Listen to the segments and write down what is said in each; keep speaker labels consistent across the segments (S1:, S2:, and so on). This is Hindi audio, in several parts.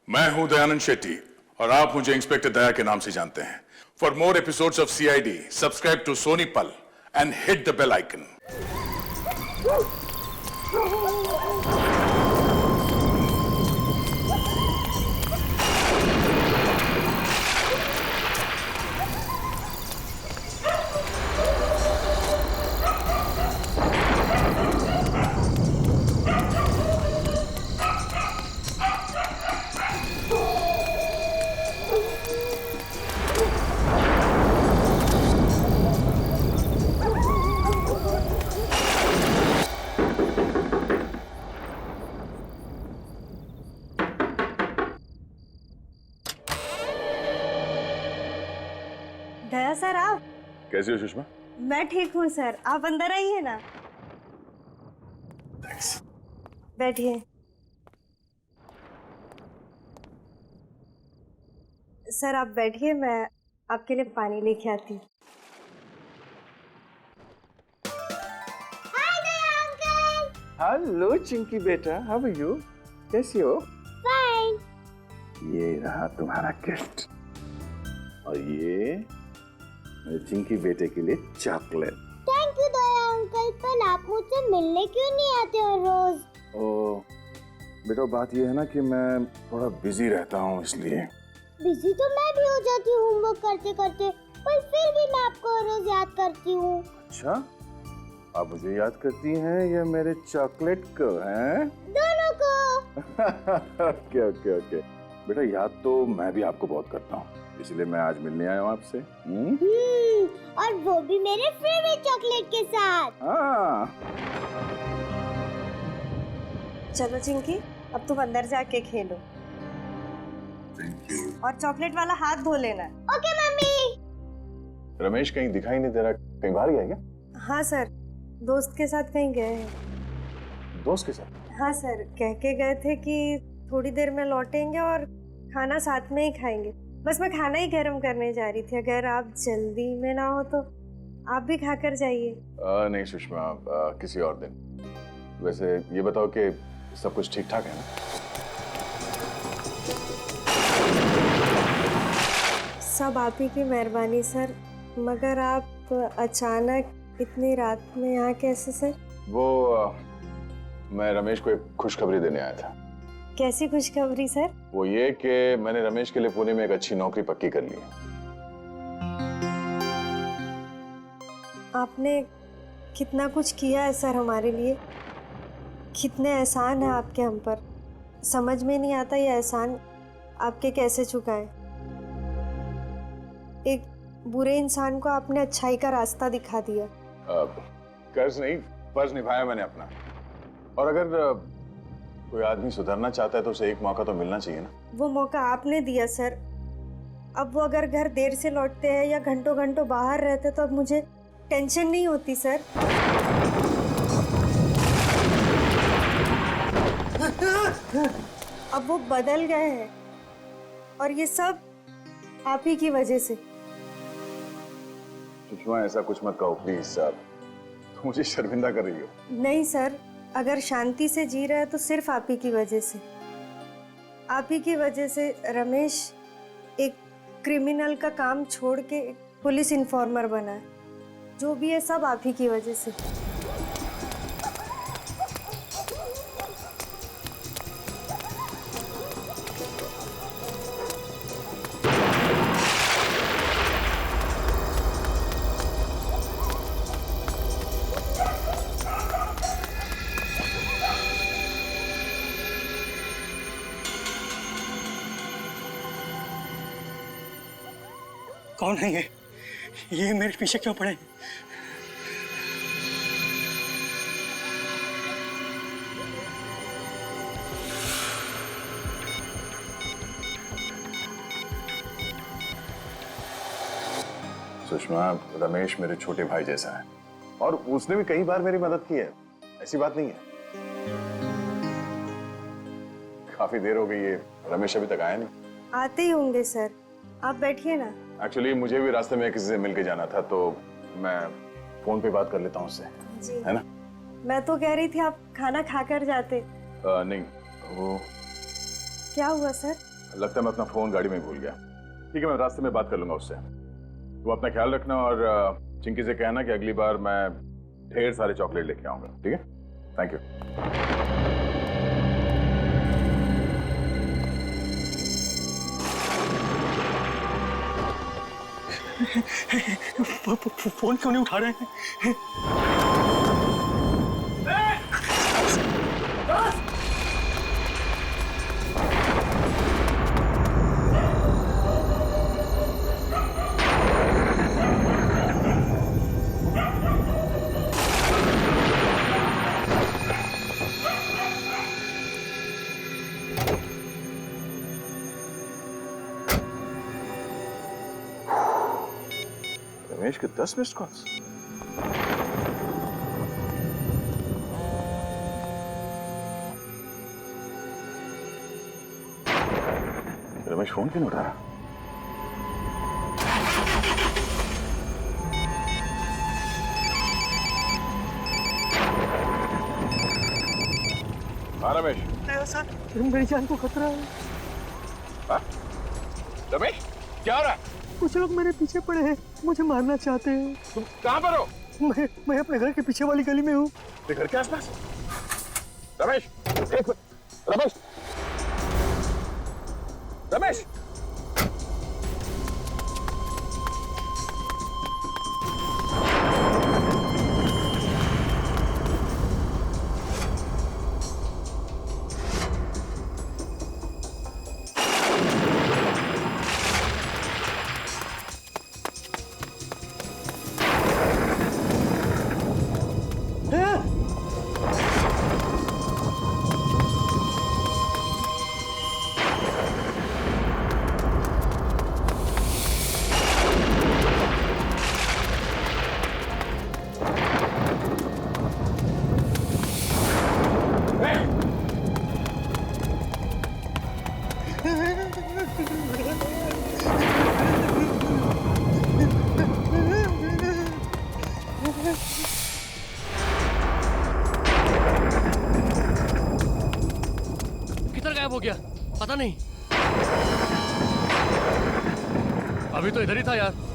S1: मैं हूं दयानंद शेट्टी और आप मुझे इंस्पेक्टर दया के नाम से जानते हैं। For more episodes of CID subscribe to Sony Pal and hit the bell icon.
S2: Daya sir, आप
S1: कैसी हो सुषमा?
S2: मैं ठीक हूँ सर, आप अंदर आइए ना।
S1: थैंक्स।
S2: बैठिए। सर आप बैठिए, मैं आपके लिए पानी लेके आती हूँ।
S3: हेलो चिंकी बेटा, हाउ आर यू? कैसी हो?
S4: फाइन।
S3: ये रहा तुम्हारा गिफ्ट और ये मेरे चिंकी बेटे के लिए chocolate.
S4: Thank you Daya uncle, पर आप मुझसे मिलने क्यों नहीं आते हो रोज?
S3: ओ बेटा, बात ये है ना कि मैं थोड़ा बिजी रहता हूँ, इसलिए।
S4: बिजी तो मैं भी हो जाती हूँ होमवर्क करते करते, पर फिर भी मैं आपको रोज याद करती हूँ।
S3: अच्छा, आप मुझे याद करती हैं या मेरे चॉकलेट को? हैं?
S4: दोनों को।
S3: ओके ओके ओके बेटा, याद तो मैं भी आपको बहुत करता हूँ, इसलिए मैं आज मिलने आया हूँ आपसे।
S4: और वो भी मेरे फेवरेट चॉकलेट के साथ।
S3: हाँ।
S2: चलो चिंकी, अब तुम अंदर जाके खेलो और चॉकलेट वाला हाथ धो लेना।
S4: Okay mummy.
S3: रमेश कहीं दिखाई नहीं दे रहा, कहीं बाहर गया क्या?
S2: हाँ सर, दोस्त के साथ कहीं गए हैं।
S3: दोस्त के साथ?
S2: हाँ सर, कह के गए थे कि थोड़ी देर में लौटेंगे और खाना साथ में ही खाएंगे। बस मैं खाना ही गर्म करने जा रही थी, अगर आप जल्दी में ना हो तो आप भी खाकर जाइए।
S3: नहीं सुषमा, किसी और दिन। वैसे ये बताओ कि सब कुछ ठीक ठाक है ना?
S2: सब आप ही की मेहरबानी सर, मगर आप अचानक इतनी रात में यहाँ कैसे सर?
S3: वो मैं रमेश को एक खुशखबरी देने आया था।
S2: कैसी खुशखबरी सर?
S3: वो ये कि मैंने रमेश के लिए पुणे में एक अच्छी नौकरी पक्की कर ली है।
S2: आपने कितना कुछ किया है सर हमारे लिए, कितने एहसान है आपके हम पर। समझ में नहीं आता ये एहसान आपके कैसे चुकाएं। एक बुरे इंसान को आपने अच्छाई का रास्ता दिखा दिया।
S3: कर्ज नहीं, फर्ज निभाया मैंने अपना। और अगर कोई आदमी सुधरना चाहता है तो उसे एक मौका तो मिलना चाहिए ना।
S2: वो मौका आपने दिया सर। अब वो अगर घर देर से लौटते हैं या घंटों घंटों बाहर रहते तो अब मुझे टेंशन नहीं होती सर। अब वो बदल गए हैं और ये सब आप ही की वजह से।
S3: सुषमा, ऐसा कुछ मत कहो प्लीज साहब, तुम मुझे शर्मिंदा कर रही हो।
S2: नहीं सर, अगर शांति से जी रहा है तो सिर्फ आप ही की वजह से। आप ही की वजह से रमेश एक क्रिमिनल का काम छोड़ के एक पुलिस इन्फॉर्मर बना है। जो भी है सब आप ही की वजह से।
S5: कौन है ये मेरे पीछे क्यों पड़े?
S3: सुषमा, रमेश मेरे छोटे भाई जैसा है और उसने भी कई बार मेरी मदद की है, ऐसी बात नहीं है। काफी देर हो गई है, रमेश अभी तक आया नहीं।
S2: आते ही होंगे सर, आप बैठिए ना।
S3: एक्चुअली मुझे भी रास्ते में किसी से मिलके जाना था, तो मैं फोन पे बात कर लेता हूँ उससे,
S2: जी
S3: है ना?
S2: मैं तो कह रही थी आप खाना खाकर जाते।
S3: नहीं, वो
S2: क्या हुआ सर?
S3: लगता है मैं अपना फोन गाड़ी में भूल गया। ठीक है, मैं रास्ते में बात कर लूंगा उससे। तुम अपना ख्याल रखना और चिंकी से कहना कि अगली बार मैं ढेर सारे चॉकलेट लेके आऊंगा। ठीक है, थैंक यू।
S5: फोन क्यों नहीं उठा रहे हैं?
S3: रमेश के 10 मिस्ड कॉल्स। रमेश फोन क्यों नहीं उठा रहा? हाँ रमेश।
S5: सर, मेरी जान को खतरा है।
S3: हाँ? रमेश क्या हो रहा है?
S5: कुछ लोग मेरे पीछे पड़े हैं, मुझे मारना चाहते हैं।
S3: तुम कहाँ पर हो?
S5: मैं अपने घर के पीछे वाली गली में हूँ।
S3: तेरे घर के आसपास? रमेश, एक मिनट। रमेश, रमेश,
S6: किधर गायब हो गया पता नहीं। अभी तो इधर ही था यार।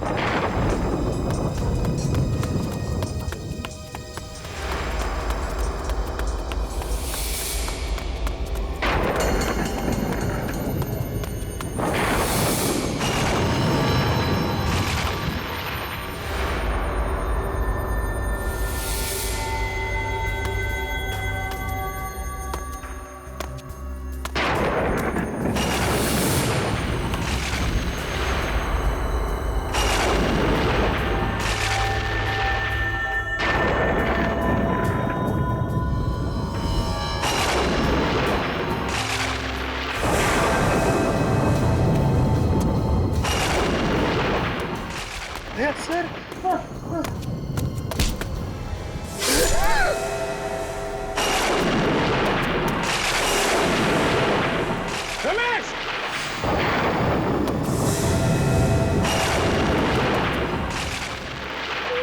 S5: सर,
S3: रमेश,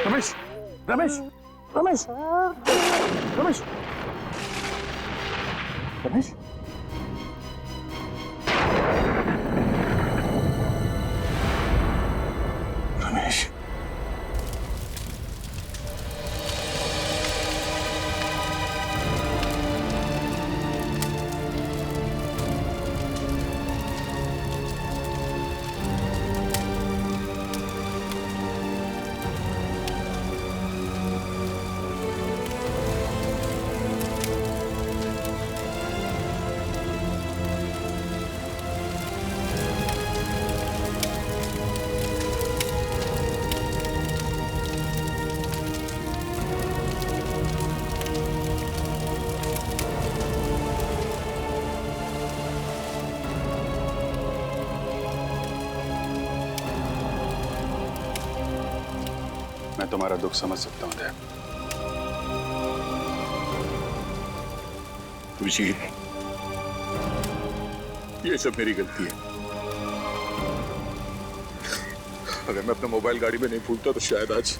S3: रमेश, रमेश, रमेश, रमेश, रमेश, रमेश, मैं तुम्हारा दुख समझ सकता हूं देव।
S1: अभिजीत, ये सब मेरी गलती है। अगर मैं अपना मोबाइल गाड़ी में नहीं भूलता तो शायद आज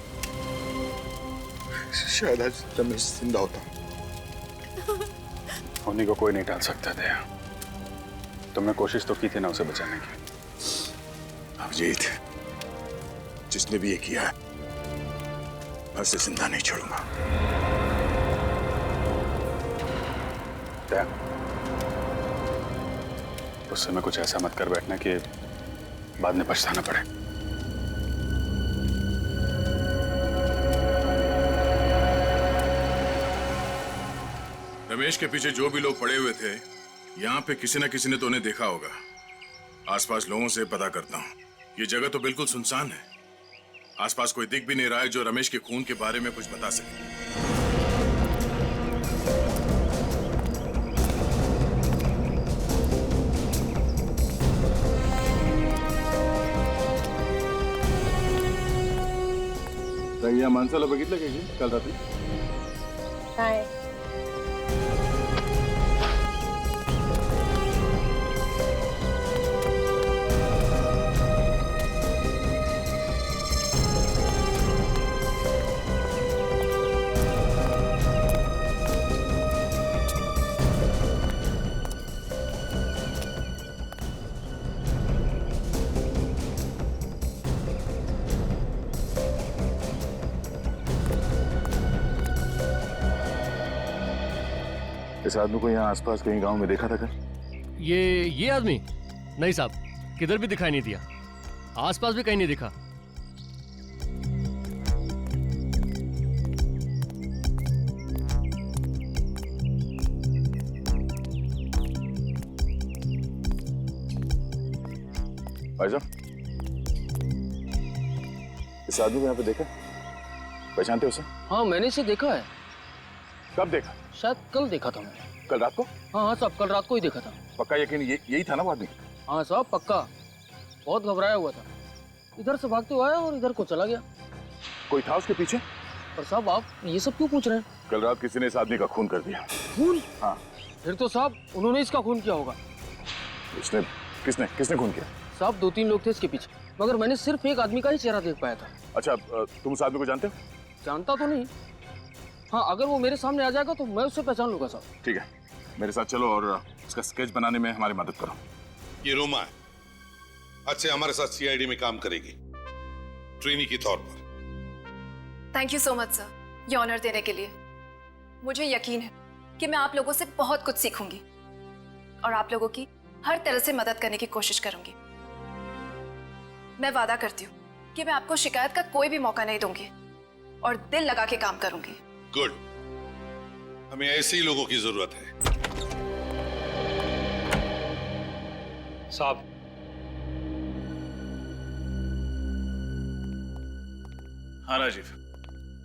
S1: रमेश जिंदा होता।
S3: होने को कोई नहीं टाल सकता दया। तुमने कोशिश तो की थी ना उसे बचाने की।
S1: अभिजीत, जिसने भी ये किया है, मैं उसे जिंदा नहीं छोड़ूंगा।
S3: क्या? उससे मैं कुछ ऐसा मत कर बैठना कि बाद में पछताना पड़े।
S1: रमेश के पीछे जो भी लोग पड़े हुए थे, यहाँ पे किसी न किसी ने तो उन्हें देखा होगा। आसपास लोगों से पता करता हूँ। ये जगह तो बिल्कुल सुनसान है। आसपास कोई दिख भी नहीं रहा है जो रमेश के खून के बारे में कुछ बता सके।
S3: या माणसाला बघितलं का की काल रात्री?
S2: काय?
S3: इस आदमी को यहाँ आसपास कहीं गांव में देखा था क्या?
S6: ये आदमी? नहीं साहब, किधर भी दिखाई नहीं दिया। आसपास भी कहीं नहीं दिखा।
S3: भाई साहब, इस आदमी को यहाँ पे देखा? पहचानते हो उसे?
S7: हाँ, मैंने इसे देखा है।
S3: कब देखा?
S7: शायद कल देखा था मैंने।
S3: कल रात को?
S7: हाँ साहब, कल रात को ही देखा था।
S3: पक्का यकीन यही था ना वो आदमी?
S7: हाँ साहब, पक्का। बहुत घबराया हुआ था, इधर से भागते हुए आया और इधर को चला गया।
S3: कोई था उसके पीछे?
S7: पर साहब, आप ये सब क्यों पूछ रहे हैं?
S3: कल रात किसी ने इस आदमी का खून कर दिया।
S7: खून?
S3: हाँ।
S7: फिर तो साहब उन्होंने इसका खून किया होगा।
S3: उसने किसने किसने खून किया?
S7: साहब 2-3 लोग थे इसके पीछे, मगर मैंने सिर्फ एक आदमी का ही चेहरा देख पाया था।
S3: अच्छा, तुम उस आदमी को जानते हो?
S7: जानता तो नहीं। हाँ, अगर वो मेरे सामने आ जाएगा तो मैं उससे पहचान लूंगा साहब।
S3: ठीक है, मेरे साथ चलो और उसका स्केच बनाने में हमारी मदद करो।
S8: ये रोमा है, आज से हमारे साथ सीआईडी में काम करेगी, ट्रेनी के तौर पर।
S9: Thank you so much sir, ये ऑनर देने के लिए। मुझे यकीन है कि मैं आप लोगों से बहुत कुछ सीखूंगी और आप लोगों की हर तरह से मदद करने की कोशिश करूंगी। मैं वादा करती हूँ कि मैं आपको शिकायत का कोई भी मौका नहीं दूंगी और दिल लगा के काम करूंगी।
S8: गुड, हमें ऐसे ही लोगों की जरूरत है।
S10: साहब,
S1: हाँ राजीव,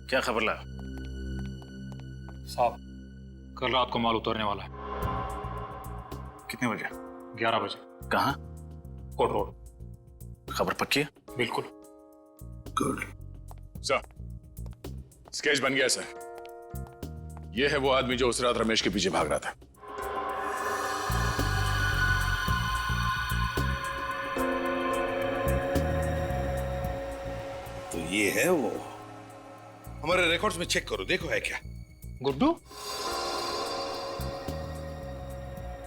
S1: क्या खबर लाया?
S10: साहब, कल रात को माल उतरने वाला है।
S1: कितने बजे?
S10: 11 बजे।
S1: कहाँ?
S10: कोट रोड।
S1: खबर पक्की है?
S10: बिल्कुल।
S1: गुड सर, स्केच बन गया सर। ये है वो आदमी जो उस रात रमेश के पीछे भाग रहा था।
S8: तो ये है वो। हमारे रिकॉर्ड्स में चेक करो, देखो है क्या।
S10: गुड्डू?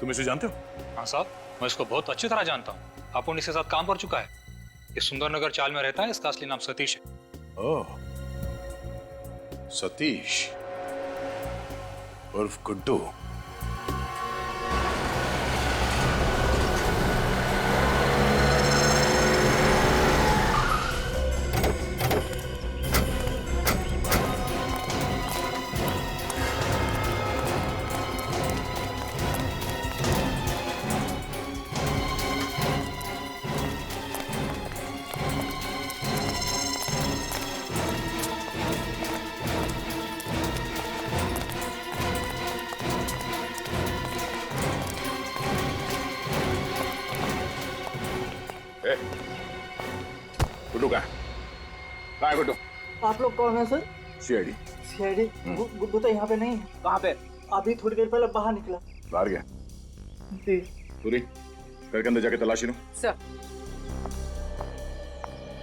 S1: तुम इसे जानते हो?
S10: हाँ साहब, मैं इसको बहुत अच्छी तरह जानता हूँ। अपुन इसके साथ काम कर चुका है। ये सुंदरनगर चाल में रहता है। इसका असली नाम सतीश है।
S1: ओह, सतीश उर्फ गुड्डू। गुड्डू कहाँ है गुड्डू?
S5: आप लोग कौन है सर?
S3: सीआईडी।
S5: सीआईडी? गुड्डू तो यहाँ पे नहीं है। कहाँ पे? अभी थोड़ी देर पहले बाहर निकला।
S3: बाहर गया?
S5: जी।
S3: पूरी घर के अंदर जाके तलाशी लो।
S5: सर।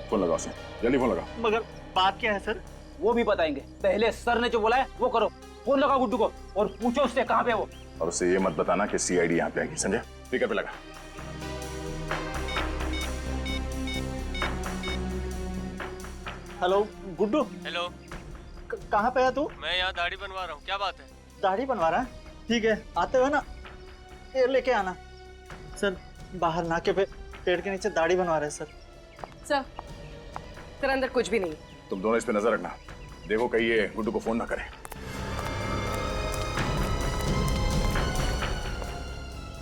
S3: फोन लगाओ उसे, जल्दी फोन लगाओ।
S5: मगर बात क्या है सर?
S7: वो भी बताएंगे, पहले सर ने जो बोला है वो करो। फोन लगा गुड्डू को और पूछो उससे कहाँ पे वो।
S3: और उससे ये मत बताना कि सीआईडी यहाँ पे आएगी, समझे? स्पीकर पे लगा।
S11: हेलो गुड्डू,
S6: हेलो,
S11: कहाँ पे है तू?
S6: मैं यहाँ दाढ़ी बनवा रहा हूँ, क्या बात है?
S11: दाढ़ी बनवा रहा है? ठीक है, आते हुए ना ये लेके आना। सर बाहर नाके पे पेड़ के नीचे दाढ़ी बनवा रहे हैं सर।
S9: सर अंदर कुछ भी नहीं।
S3: तुम दोनों इस पे नजर रखना, देखो कहीं ये गुड्डू को फोन ना करे।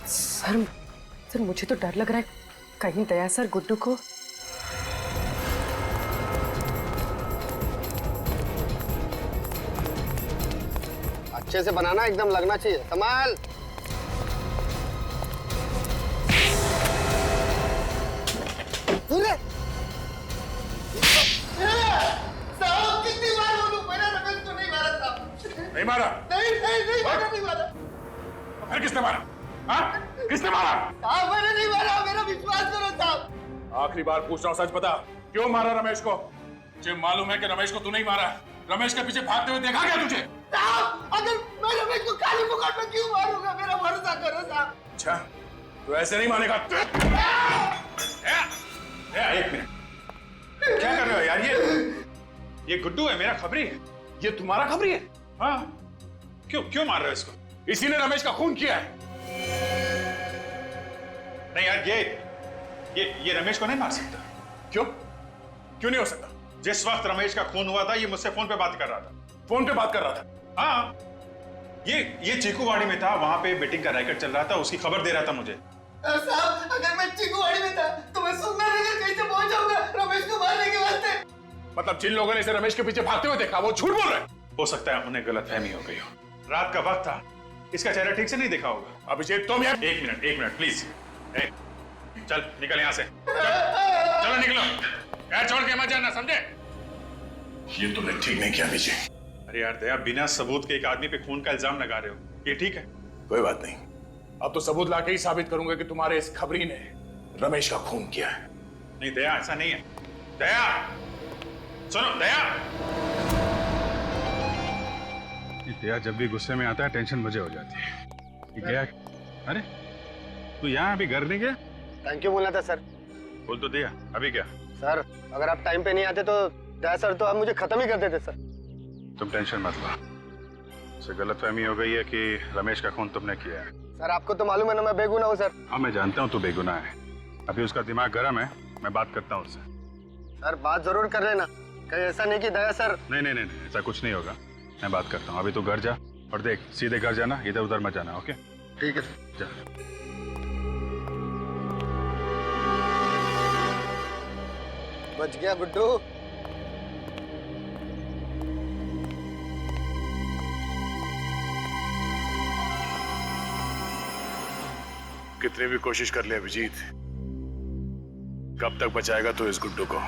S9: सर मुझे तो डर लग रहा है, कहीं दया सर गुड्डू को।
S7: अच्छे से बनाना, एकदम लगना चाहिए। संभाल।
S4: कितनी बार बोलूं, मैंने रमेश को नहीं मारा था।
S3: नहीं मारा?
S4: नहीं मारा।
S3: फिर किसने मारा? हाँ? किसने मारा?
S4: साहब मैंने नहीं मारा, मेरा विश्वास करो साहब।
S3: आखिरी बार पूछ रहा हूँ, सच बता, क्यों मारा रमेश को? मुझे मालूम है कि रमेश को तू नहीं मारा। रमेश के पीछे भागते हुए देखा क्या तुझे?
S4: साहब अगर मैं रमेश को काली मुकाट में क्यों मारूंगा, मेरा भरोसा करो साहब।
S3: अच्छा, तू ऐसे नहीं मानेगा। एक मिनट, क्या कर रहे हो यार? ये गुड्डू है, मेरा खबरी है। ये तुम्हारा खबरी है? हाँ। क्यों मार रहे हो इसको? इसी ने रमेश का खून किया है। नहीं यार, ये रमेश को नहीं मार सकता। क्यों नहीं हो सकता? जिस वक्त रमेश का खून हुआ था, ये मुझसे फोन पे बात कर रहा था। फोन पे बात कर रहा था? हाँ। ये चीकूवाड़ी में था, वहां पे बेटिंग का रैकेट चल रहा था, उसकी खबर दे रहा था मुझे।
S4: साहब अगर मैं चीकूवाड़ी में था तो मैं सुंदरनगर कैसे पहुंच जाऊंगा रमेश को मारने के वास्ते?
S3: मतलब जिन लोगों ने इसे रमेश के पीछे भागते हुए देखा, वो झूठ बोल रहे हैं? हो सकता है उन्हें गलतफहमी हो गई हो। रात का वक्त था, इसका चेहरा ठीक से नहीं देखा होगा। अभिषेक तुम यार, एक मिनट प्लीज। चल निकल यहाँ से, चलो निकलो, यार छोड़ के मत जाना, समझे? ये तुमने ठीक नहीं किया अभिषेक। अरे यार दया, बिना सबूत के एक आदमी पे खून का इल्जाम लगा रहे हो, ये ठीक है? कोई बात नहीं, अब तो सबूत लाके ही साबित करूंगा कि तुम्हारे इस खबरी ने रमेश का खून किया है। नहीं दया, ऐसा नहीं है। दया सुनो, दया। दया जब भी गुस्से में आता है, टेंशन मुझे हो जाती है। गया? अरे तू यहाँ अभी घर नहीं गया?
S7: थैंक यू बोलना था सर।
S3: बोल तो दिया, अभी क्या?
S7: सर अगर आप टाइम पे नहीं आते तो दया सर तो आप मुझे खत्म ही कर देते सर।
S3: तुम टेंशन मत लो, उसे गलतफहमी हो गई है कि रमेश का खून तुमने किया है।
S7: सर आपको तो मालूम है ना मैं बेगुनाह हूँ सर।
S3: हाँ मैं जानता हूँ तू बेगुनाह है, अभी उसका दिमाग गर्म है, मैं बात करता हूँ उससे।
S7: सर बात जरूर कर लेना, कहीं ऐसा नहीं कि दया सर।
S3: नहीं, ऐसा कुछ नहीं होगा, मैं बात करता हूँ। अभी तू घर जा और देख, सीधे घर जाना, इधर उधर मत जाना। ओके
S7: ठीक है
S3: जा।
S7: बच गया गुड्डू।
S3: कितनी भी कोशिश कर ले अभिजीत, कब तक बचाएगा तू इस गुड्डू को?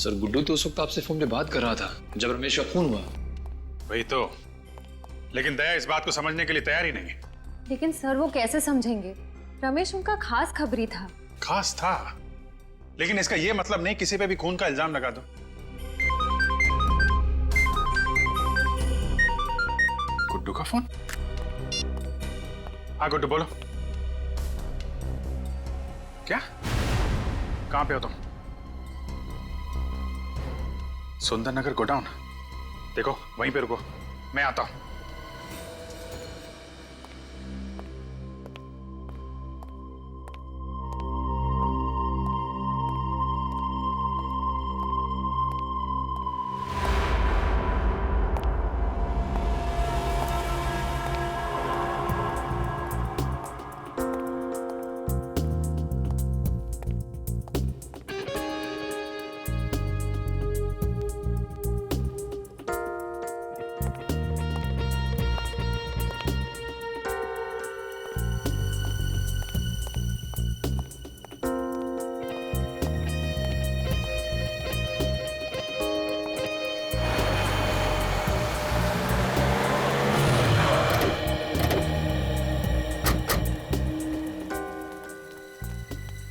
S10: सर गुड्डू तो उस वक्त आपसे फोन पे बात कर रहा था जब रमेश का खून हुआ।
S3: वही तो, लेकिन दया इस बात को समझने के लिए तैयार ही नहीं है।
S9: लेकिन सर वो कैसे समझेंगे? रमेश उनका खास खबरी था।
S3: खास था, लेकिन इसका यह मतलब नहीं किसी पे भी खून का इल्जाम लगा दो। गुड्डू का फोन? हाँ गुड्डू बोलो। क्या? कहां पे हो तुम? सुंदर नगर गोडाउन? देखो वहीं पे रुको, मैं आता हूं।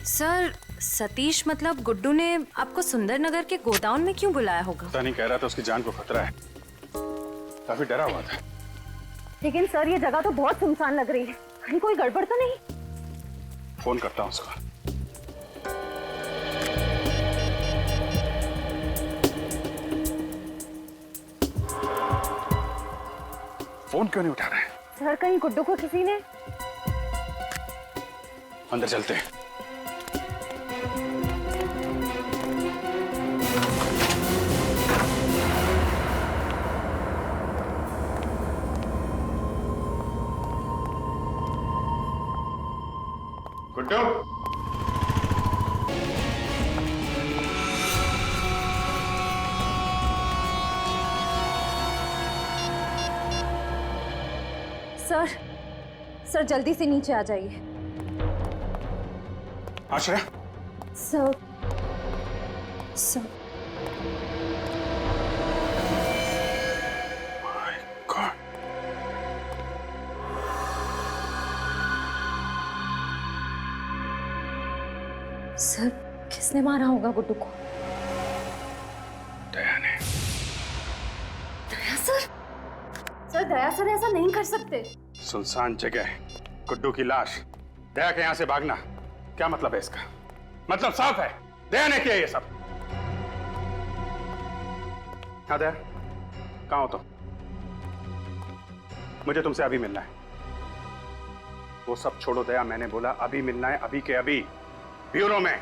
S9: सर सतीश मतलब गुड्डू ने आपको सुंदरनगर के गोडाउन में क्यों बुलाया होगा?
S3: पता नहीं, कह रहा था उसकी जान को खतरा है। काफी डरा हुआ था।
S9: लेकिन सर ये जगह तो बहुत सुनसान लग रही है, कहीं कोई गड़बड़ तो नहीं?
S3: फोन करता हूं उसको। फोन क्यों नहीं उठा रहा है?
S9: सर कहीं गुड्डू को किसी ने?
S3: अंदर चलते हैं। गुड्डू,
S9: सर जल्दी से नीचे आ जाइए।
S3: आश्रय,
S9: सर
S3: माय गॉड,
S9: सर किसने मारा होगा गुड्डू को?
S3: दया ने।
S9: दया सर? सर दया सर ऐसा नहीं कर सकते।
S3: सुनसान जगह, गुड्डू की लाश, दया के यहां से भागना, क्या मतलब है इसका? मतलब साफ है, दया ने किया ये सब। हाँ दया, कहां हो तुम? मुझे तुमसे अभी मिलना है। वो सब छोड़ो दया, मैंने बोला अभी मिलना है, अभी के अभी, ब्यूरो में।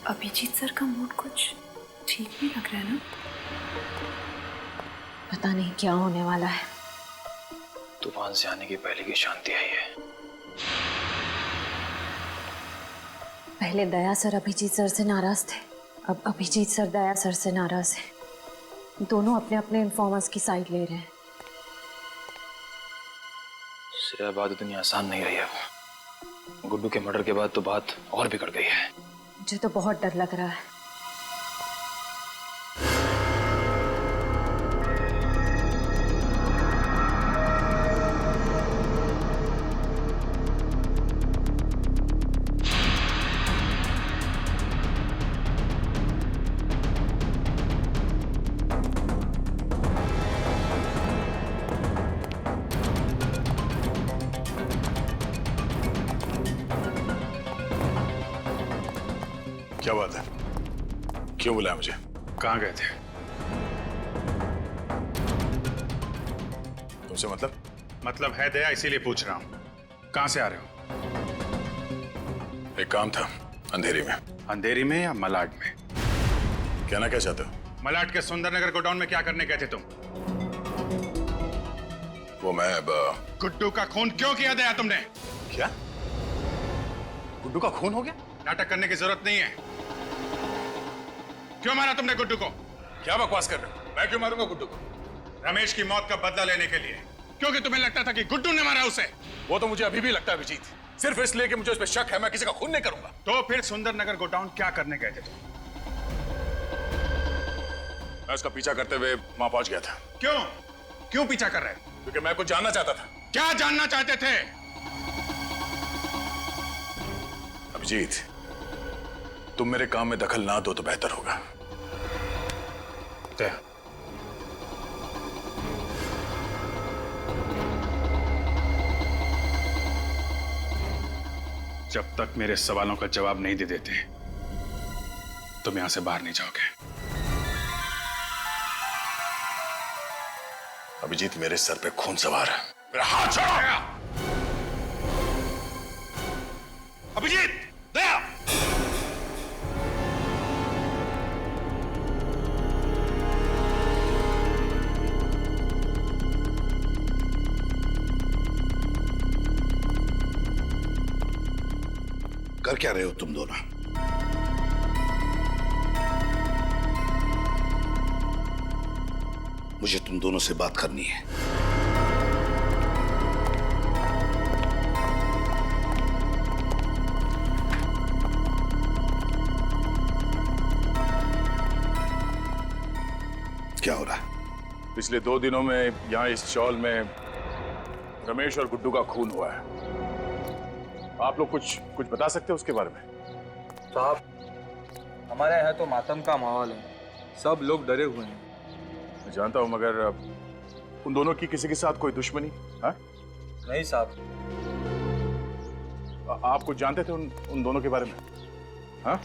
S9: अभिजीत सर का मूड कुछ ठीक नहीं लग रहा है ना? पता नहीं क्या होने वाला है।
S10: तूफान से आने की पहले की शांति आई है।
S9: पहले दया सर अभिजीत सर से नाराज थे, अब अभिजीत सर दया सर से नाराज हैं। दोनों अपने अपने इन्फॉर्मर्स की साइड ले रहे हैं।
S10: श्रेया बात इतनी आसान नहीं रही अब। गुड्डू के मर्डर के बाद तो बात और बिगड़ गई है।
S9: मुझे तो बहुत डर लग रहा है।
S1: क्या बात है? क्यों बुलाया मुझे?
S3: कहां गए थे?
S1: तुमसे
S3: मतलब है दया, इसीलिए पूछ रहा हूं। कहां से आ रहे हो?
S1: एक काम था अंधेरी में।
S3: अंधेरी में या मलाड में?
S1: कहना क्या चाहते हो?
S3: मलाड के सुंदरनगर गोडाउन में क्या करने गए थे तुम?
S1: वो मैं
S3: गुड्डू का खून क्यों किया दया तुमने?
S1: क्या? गुड्डू का खून हो गया?
S3: नाटक करने की जरूरत नहीं है। क्यों मारा तुमने गुड्डू को?
S1: क्या बकवास कर रहे हो? मैं क्यों मारूंगा गुड्डू को?
S3: रमेश की मौत का बदला लेने के लिए, क्योंकि तुम्हें लगता था कि गुड्डू ने मारा उसे।
S1: वो तो मुझे अभी भी लगता है अभिजीत, सिर्फ इसलिए कि मुझे उस पर शक है। मैं किसी का खून नहीं करूंगा।
S3: तो फिर सुंदरनगर गोडाउन क्या करने गए थे तुम?
S1: मैं उसका पीछा करते हुए वहां पहुंच गया था।
S3: क्यों? क्यों पीछा कर रहे?
S1: क्योंकि मैं कुछ जानना चाहता था।
S3: क्या जानना चाहते थे?
S1: अभिजीत, तुम मेरे काम में दखल ना दो तो बेहतर होगा।
S3: दया, जब तक मेरे सवालों का जवाब नहीं दे देते तुम यहां से बाहर नहीं जाओगे।
S1: अभिजीत, मेरे सर पे खून सवार है। मेरा हाथ छोड़ो।
S3: अभिजीत, दया,
S8: कर क्या रहे हो तुम दोनों? मुझे तुम दोनों से बात करनी है। क्या हो रहा है?
S1: पिछले 2 दिनों में यहाँ इस चौल में रमेश और गुड्डू का खून हुआ है। आप लोग कुछ बता सकते हो उसके बारे में?
S12: साहब, हमारे यहाँ तो मातम का माहौल है, सब लोग डरे हुए हैं।
S1: मैं जानता हूँ, मगर उन दोनों की किसी के साथ कोई दुश्मनी? हाँ?
S12: नहीं साहब।
S1: आप कुछ जानते थे उन दोनों के बारे में? हाँ?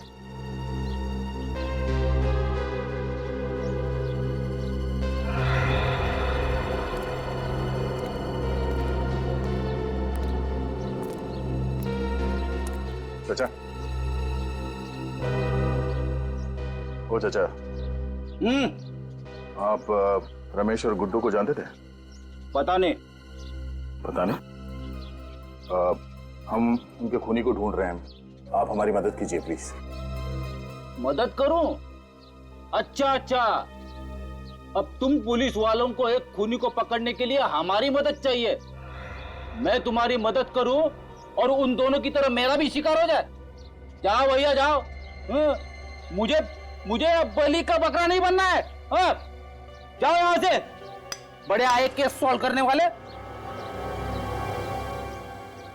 S1: चाचा, ओ चाचा, आप रमेश और गुड्डू को जानते थे?
S7: पता नहीं।
S1: पता नहीं? हम उनके खूनी को ढूंढ रहे हैं। आप हमारी मदद कीजिए प्लीज।
S7: मदद करूं? अच्छा अच्छा, अब तुम पुलिस वालों को एक खूनी को पकड़ने के लिए हमारी मदद चाहिए। मैं तुम्हारी मदद करूं और उन दोनों की तरह मेरा भी शिकार हो जाए? जाओ भैया जाओ। मुझे अब बलि का बकरा नहीं बनना है। जाओ यहां से, बड़े आए केस सॉल्व करने वाले।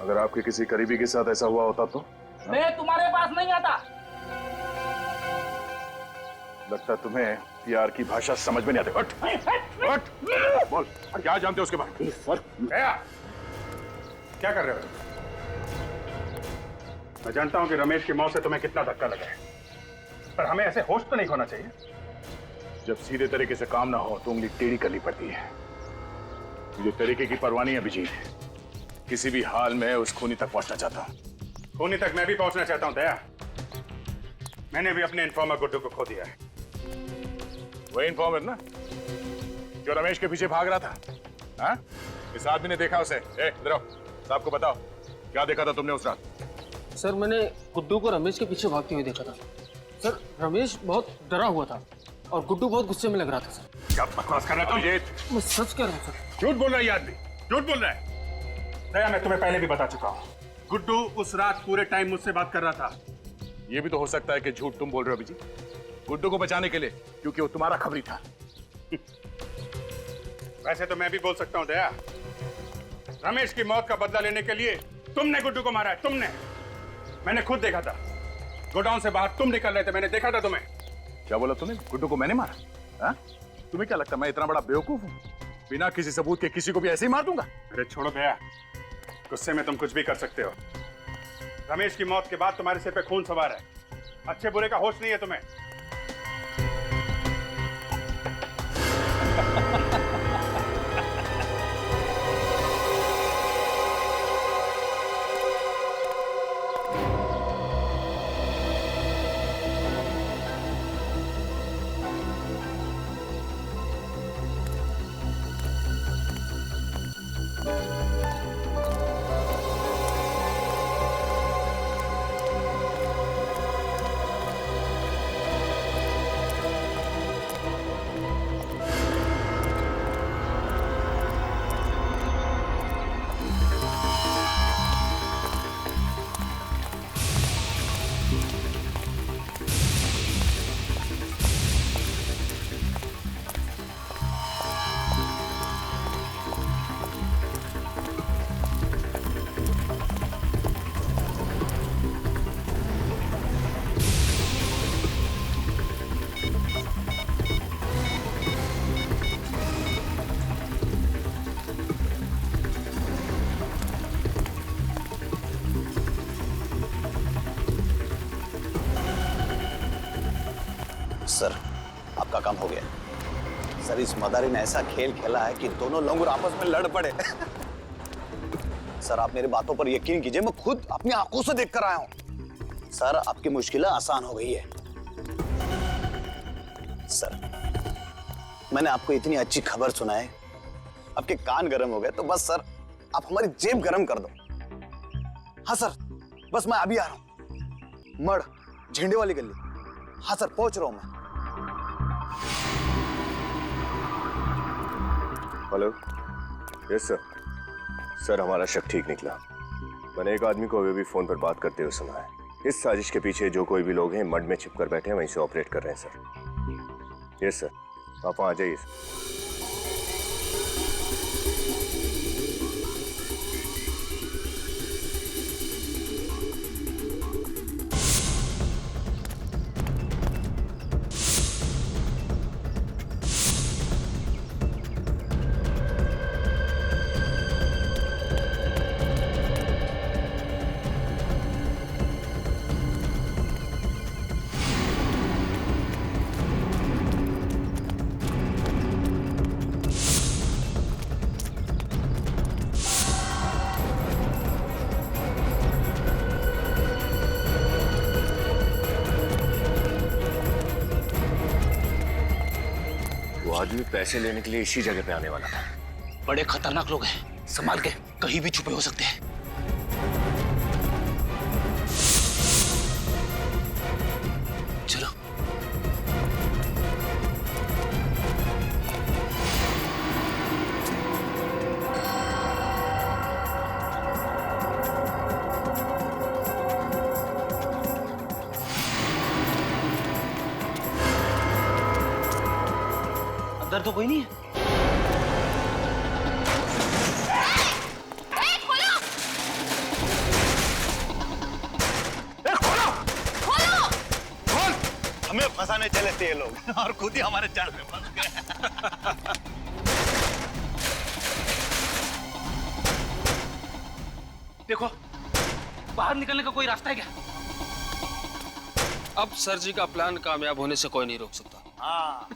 S1: अगर आपके किसी करीबी के साथ ऐसा हुआ होता तो?
S7: मैं तुम्हारे पास नहीं आता।
S1: लगता तुम्हें प्यार की भाषा समझ में नहीं आती। उठ, बोल, क्या जानते हो उसके बारे में?
S3: क्या कर रहे हो? मैं जानता हूं कि रमेश की मौत से तुम्हें कितना धक्का लगा है, पर हमें ऐसे होश तो नहीं खोना चाहिए।
S1: जब सीधे तरीके से काम ना हो तो उंगली टेढ़ी करनी पड़ती है। मुझे तरीके की परवाह नहीं है अभिजीत, किसी भी हाल में उस खूनी तक पहुंचना चाहता हूं।
S3: खूनी तक मैं भी पहुंचना चाहता हूं दया। मैंने भी अपने इन्फॉर्मर गुड्डू को खो दिया है।
S1: वही इन्फॉर्मर ना जो रमेश के पीछे भाग रहा था? हाँ? इस आदमी ने देखा उसे। इधर आओ, साहब को बताओ क्या देखा था तुमने उस रात?
S7: सर, मैंने गुड्डू को रमेश के पीछे भागते हुए देखा था। सर, रमेश बहुत डरा हुआ था और गुड्डू बहुत गुस्से में लग रहा था। सर,
S3: क्या बकवास कर रहा है तुम?
S7: मैं सच कह रहा हूँ सर।
S3: झूठ बोल रहा है ये आदमी, झूठ बोल रहा है। दया, मैं तुम्हें पहले भी बता चुका हूँ, गुड्डू उस रात पूरे टाइम मुझसे बात कर रहा था।
S1: ये भी तो हो सकता है कि झूठ तुम बोल रहे हो अभिजीत, गुड्डू को बचाने के लिए, क्योंकि वो तुम्हारा खबरी था।
S3: वैसे तो मैं भी बोल सकता हूँ दया, रमेश की मौत का बदला लेने के लिए तुमने गुड्डू को मारा है। तुमने, मैंने खुद देखा था, गोडाउन से बाहर तुम निकल रहे थे, मैंने देखा था तुम्हें।
S1: क्या बोला तुमने? गुड्डू को मैंने मारा? हाँ? तुम्हें क्या लगता मैं इतना बड़ा बेवकूफ हूँ? बिना किसी सबूत के किसी को भी ऐसे ही मार दूंगा?
S3: अरे छोड़ो दया, गुस्से में तुम कुछ भी कर सकते हो। रमेश की मौत के बाद तुम्हारे सिर पे खून सवार है, अच्छे बुरे का होश नहीं है तुम्हें।
S13: सर, आपका काम हो गया। सर, इस मदारी ने ऐसा खेल खेला है कि दोनों लोग आपस में लड़ पड़े। सर, आप मेरी बातों पर यकीन कीजिए, मैं खुद अपनी आंखों से देख कर आया हूं। सर, आपकी मुश्किलें आसान हो गई है। सर, मैंने आपको इतनी अच्छी खबर सुनाई, आपके कान गर्म हो गए, तो बस सर आप हमारी जेब गर्म कर दो। हाँ सर, बस मैं अभी आ रहा हूं। मड़, झंडे वाली गली। हाँ सर, पहुंच रहा हूं मैं।
S14: हेलो। Yes sir. सर, हमारा शक ठीक निकला। मैंने एक आदमी को अभी भी फोन पर बात करते हुए सुना है। इस साजिश के पीछे जो कोई भी लोग हैं मड में छिपकर बैठे हैं, वहीं से ऑपरेट कर रहे हैं सर। यस सर, आप वहां आ जाइए। आदमी पैसे लेने के लिए इसी जगह पे आने वाला था।
S7: बड़े खतरनाक लोग हैं, संभाल के, कहीं भी छुपे हो सकते हैं। चलो। अंदर तो कोई नहीं है।
S13: हमें फंसाने चले थे ये लोग और खुद ही हमारे जाल में फंस गए।
S7: देखो, बाहर निकलने का कोई रास्ता है क्या?
S6: अब सर जी का प्लान कामयाब होने से कोई नहीं रोक सकता।
S13: हाँ,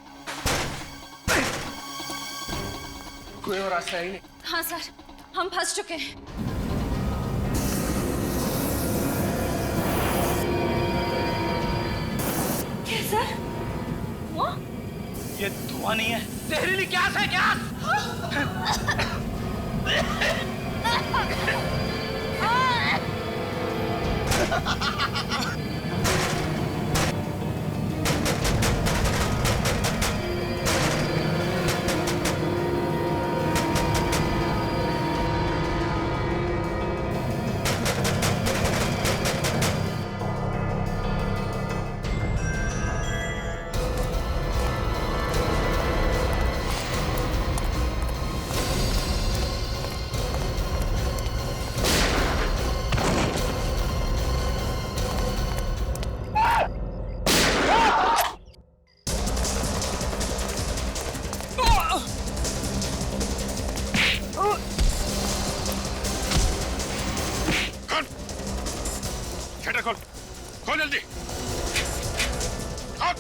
S6: कोई और रास्ता ही नहीं।
S9: हाँ सर, हम फंस चुके हैं। क्या सर? वो?
S7: ये धुआं नहीं है, जहरीली गैस है, गैस।
S1: खोल जल्दी। खोल।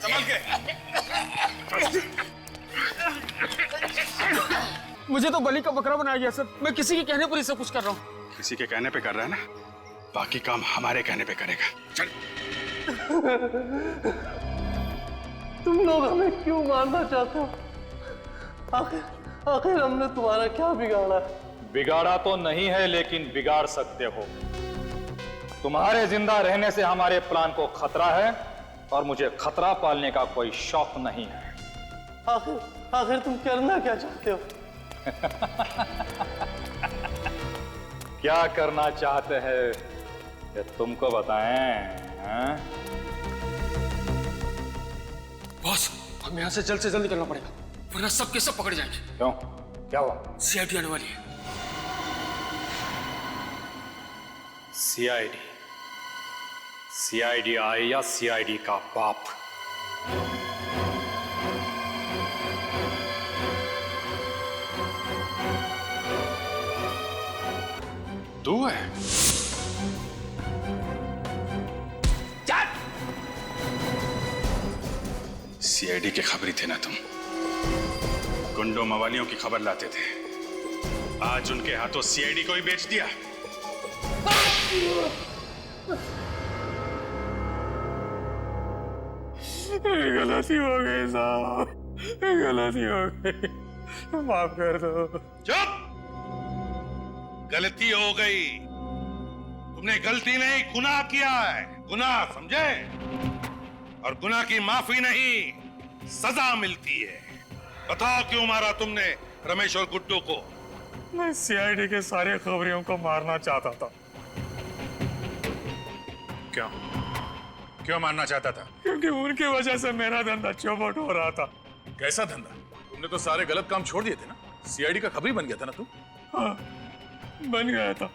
S1: संभाल के।
S5: मुझे तो बलि का बकरा बनाया गया सर। मैं किसी के कहने पर ही सब कुछ कर रहा हूँ।
S3: किसी के कहने पे कर रहा है ना, बाकी काम हमारे कहने पे करेगा। चल।
S5: तुम लोग हमें क्यों मारना चाहते हो? आखिर हमने तुम्हारा क्या बिगाड़ा है?
S10: बिगाड़ा तो नहीं है, लेकिन बिगाड़ सकते हो। तुम्हारे जिंदा रहने से हमारे प्लान को खतरा है और मुझे खतरा पालने का कोई शौक नहीं है।
S5: आखिर तुम करना क्या चाहते हो?
S10: क्या करना चाहते हैं ये तुमको बताएं? हाँ?
S5: बॉस, हमें यहाँ से जल्द निकलना पड़ेगा, वरना सब के सब पकड़ जाएंगे।
S10: क्यों? क्या हुआ?
S5: सीआईडी आने वाली है।
S10: सीआईडी? सीआईडी आए या सीआईडी का बाप?
S3: तू है? सीआईडी के खबरी थे ना तुम? गुंडों मवालियों की खबर लाते थे, आज उनके हाथों सीआईडी को ही बेच दिया।
S5: गलती हो गई साहब, गलती हो गई, माफ कर दो।
S8: चुप! गलती हो गई। तुमने गलती नहीं, गुनाह किया है, गुनाह, समझे? और गुनाह की माफी नहीं, सजा मिलती है। बताओ क्यों मारा तुमने रमेश और गुड्डू को?
S5: मैं सीआईडी के सारे खबरियों को मारना चाहता था।
S3: क्यों? क्यों मारना चाहता था?
S5: क्योंकि उनकी वजह से मेरा धंधा चौपट हो रहा था।
S1: कैसा धंधा? तुमने तो सारे गलत काम छोड़ दिए थे ना। सीआईडी का खबरी बन गया था ना तू?
S5: हाँ, बन गया था,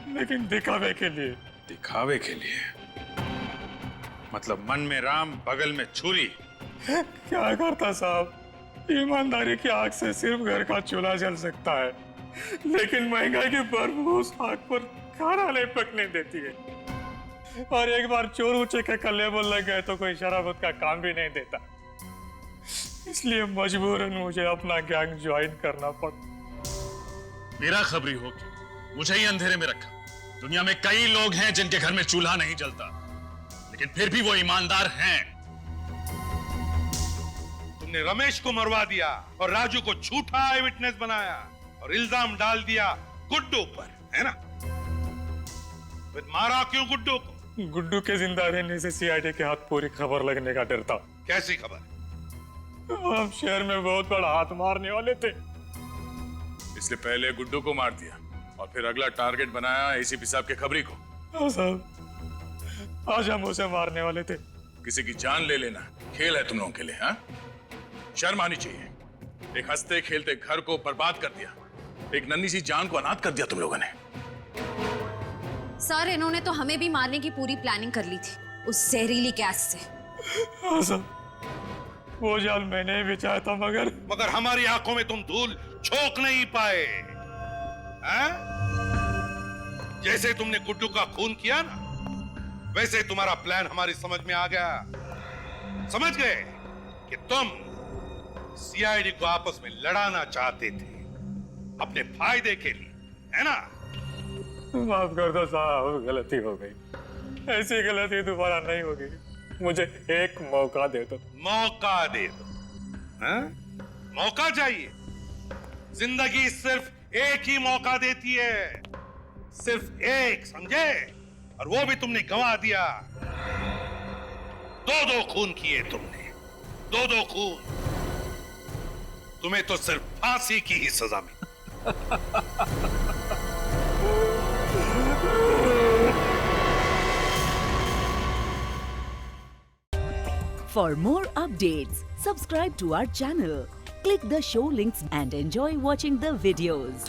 S5: लेकिन दिखावे के लिए।
S3: दिखावे के लिए? मतलब मन में राम बगल में छुरी।
S5: क्या करता साहब, ईमानदारी की आग से सिर्फ घर का चूल्हा जल सकता है, लेकिन महंगाई की बर्फ उस आग पर खाना नहीं पकने देती है। और एक बार चोर ऊंचे के कल्ले बोल लग गए तो कोई शराबत का काम भी नहीं देता। इसलिए मजबूरन मुझे अपना गैंग ज्वाइन करना पड़ा।
S1: मेरा खबरी हो के मुझे ही अंधेरे में रखा। दुनिया में कई लोग हैं जिनके घर में चूल्हा नहीं जलता, लेकिन फिर भी वो ईमानदार हैं।
S8: तुमने रमेश को मरवा दिया और राजू को झूठा आई विटनेस बनाया और इल्जाम डाल दिया गुड्डू पर, है ना? फिर मारा क्यों गुड्डू को?
S5: गुड्डू के जिंदा रहने से सीआईडी के हाथ पूरी खबर लगने का डर था।
S8: कैसी खबर?
S5: हम शहर में बहुत बड़ा हाथ मारने वाले थे,
S1: इसलिए पहले गुड्डू को मार दिया और फिर अगला टारगेट बनाया एसीपी साहब के खबरी को।
S5: हाँ साहब, आज हम उसे मारने वाले थे।
S1: किसी की जान ले लेना खेल है तुम लोगों के लिए, हाँ? शर्म आनी चाहिए। एक हंसते खेलते घर को बर्बाद कर दिया, एक नन्ही सी जान को अनाथ कर दिया तुम लोगों ने।
S15: सर, इन्होंने तो हमें भी मारने की पूरी प्लानिंग कर ली थी उस जहरीली गैस से।
S5: हाँ सर, वो जाल मैंने ही बिछाया था, मगर
S8: हमारी आंखों में तुम धूल झोंक नहीं पाए, हैं? जैसे तुमने गुड्डू का खून किया ना, वैसे तुम्हारा प्लान हमारी समझ में आ गया। समझ गए कि तुम सीआईडी को आपस में लड़ाना चाहते थे अपने फायदे के लिए, है ना?
S5: माफ कर दो साहब, गलती हो गई। ऐसी गलती दोबारा नहीं होगी। मुझे एक मौका दे दो।
S8: मौका दे दो? हैं? मौका चाहिए? जिंदगी सिर्फ एक ही मौका देती है, सिर्फ एक, समझे? और वो भी तुमने गंवा दिया। दो खून किए तुमने, दो खून। तुम्हें तो सिर्फ फांसी की ही सजा मिली।
S16: For more updates, subscribe to our channel, click the show links and enjoy watching the videos.